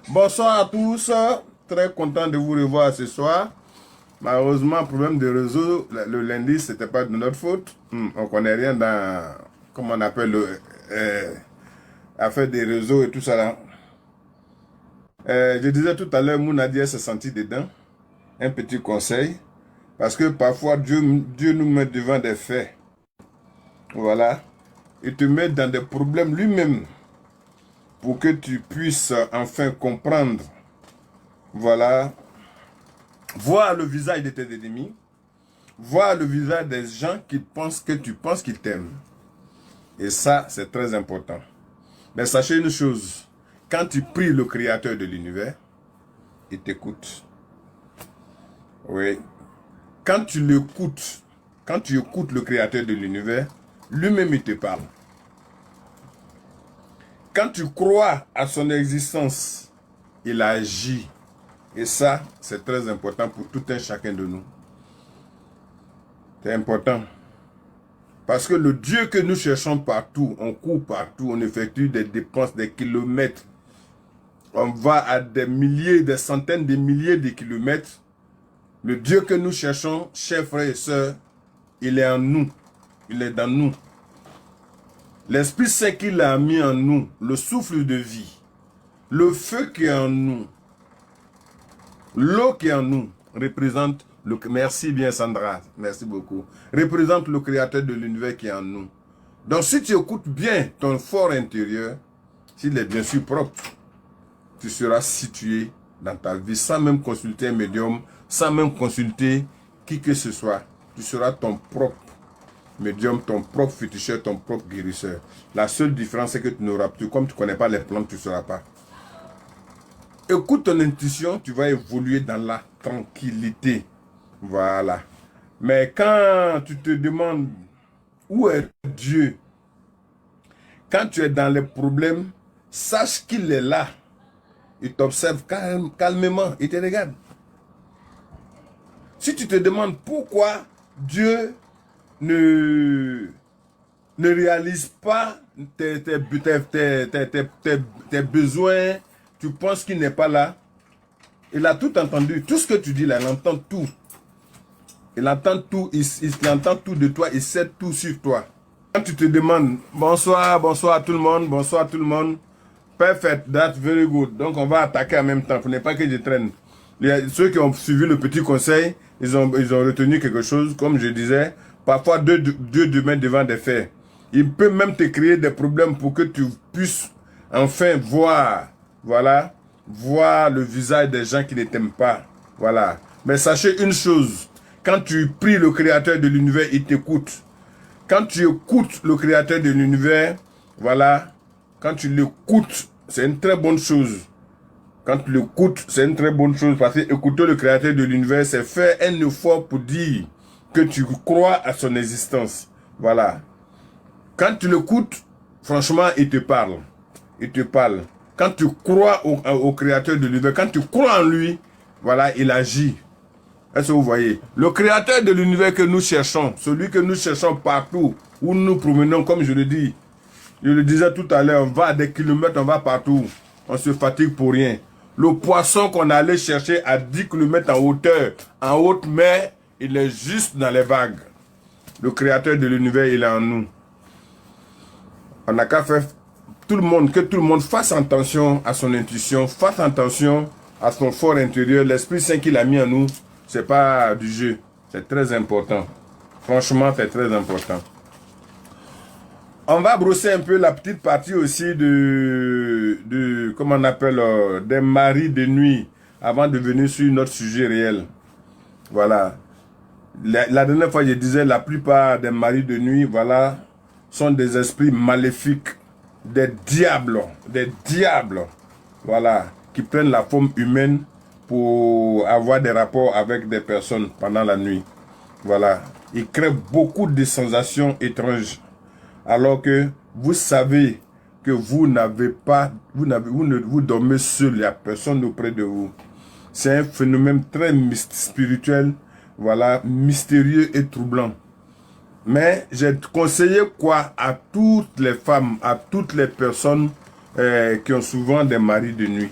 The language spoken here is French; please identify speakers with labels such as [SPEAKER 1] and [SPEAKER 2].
[SPEAKER 1] Bonsoir à tous, très content de vous revoir ce soir. Malheureusement, problème de réseau, le lundi, c'était pas de notre faute. On connaît rien dans, comment on appelle, affaire des réseaux et tout ça là. Je disais tout à l'heure, Mounadia s'est senti dedans. Un petit conseil, parce que parfois Dieu nous met devant des faits. Voilà. Il te met dans des problèmes lui-même pour que tu puisses enfin comprendre. Voilà. Voir le visage de tes ennemis, voir le visage des gens qui pensent que tu penses qu'ils t'aiment. Et ça, c'est très important. Mais sachez une chose, quand tu pries le Créateur de l'univers, il t'écoute. Oui. Quand tu l'écoutes, quand tu écoutes le Créateur de l'univers, lui-même il te parle. Quand tu crois à son existence, il agit. Et ça, c'est très important pour tout un chacun de nous. C'est important. Parce que le Dieu que nous cherchons partout, on court partout, on effectue des dépenses, des kilomètres. On va à des milliers, des centaines de milliers de kilomètres. Le Dieu que nous cherchons, chers frères et sœurs, il est en nous. Il est dans nous. L'Esprit Saint qu'il a mis en nous, le souffle de vie, le feu qui est en nous, l'eau qui est en nous, représente le... Merci bien Sandra, merci beaucoup. Représente le Créateur de l'univers qui est en nous. Donc si tu écoutes bien ton fort intérieur, s'il est bien sûr propre, tu seras situé dans ta vie sans même consulter un médium, sans même consulter qui que ce soit. Tu seras ton propre médium, ton propre féticheur, ton propre guérisseur. La seule différence, c'est que tu n'auras plus, comme tu ne connais pas les plantes, tu ne sauras pas. Écoute ton intuition, tu vas évoluer dans la tranquillité. Voilà. Mais quand tu te demandes où est Dieu, quand tu es dans les problèmes, sache qu'il est là. Il t'observe calmement, il te regarde. Si tu te demandes pourquoi Dieu ne réalise pas tes besoins, tu penses qu'il n'est pas là. Il a tout entendu. Tout ce que tu dis là, il entend tout. Il entend tout, il entend tout de toi, il sait tout sur toi. Quand tu te demandes, bonsoir, bonsoir à tout le monde, bonsoir à tout le monde. Perfect, that's very good. Donc on va attaquer en même temps, ce n'est pas que je traîne. Ceux qui ont suivi le petit conseil, ils ont retenu quelque chose, comme je disais. Parfois, Dieu te met devant des faits. Il peut même te créer des problèmes pour que tu puisses enfin voir, voilà, voir le visage des gens qui ne t'aiment pas. Voilà. Mais sachez une chose, quand tu pries le Créateur de l'univers, il t'écoute. Quand tu écoutes le Créateur de l'univers, voilà, quand tu l'écoutes, c'est une très bonne chose. Quand tu l'écoutes, c'est une très bonne chose parce que écouter le Créateur de l'univers, c'est faire un effort pour dire que tu crois à son existence. Voilà. Quand tu l'écoutes, franchement, il te parle. Il te parle. Quand tu crois au Créateur de l'univers, quand tu crois en lui, voilà, il agit. Est-ce que vous voyez? Le Créateur de l'univers que nous cherchons, celui que nous cherchons partout, où nous nous promenons, comme je le dis, je le disais tout à l'heure, on va à des kilomètres, on va partout. On se fatigue pour rien. Le poisson qu'on allait chercher à 10 kilomètres en hauteur, en haute mer, il est juste dans les vagues. Le Créateur de l'univers, il est en nous. On n'a qu'à faire que tout le monde fasse attention à son intuition, fasse attention à son fort intérieur. L'Esprit Saint qu'il a mis en nous, c'est pas du jeu. C'est très important. Franchement, c'est très important. On va brosser un peu la petite partie aussi de comment on appelle, des maris de nuit, avant de venir sur notre sujet réel. Voilà. La dernière fois, je disais, la plupart des maris de nuit, voilà, sont des esprits maléfiques, des diables, voilà, qui prennent la forme humaine pour avoir des rapports avec des personnes pendant la nuit. Voilà. Ils créent beaucoup de sensations étranges. Alors que vous savez que vous n'avez pas, vous dormez seul, il n'y a personne auprès de vous. C'est un phénomène très spirituel, voilà, mystérieux et troublant. Mais j'ai conseillé quoi à toutes les femmes, à toutes les personnes qui ont souvent des maris de nuit.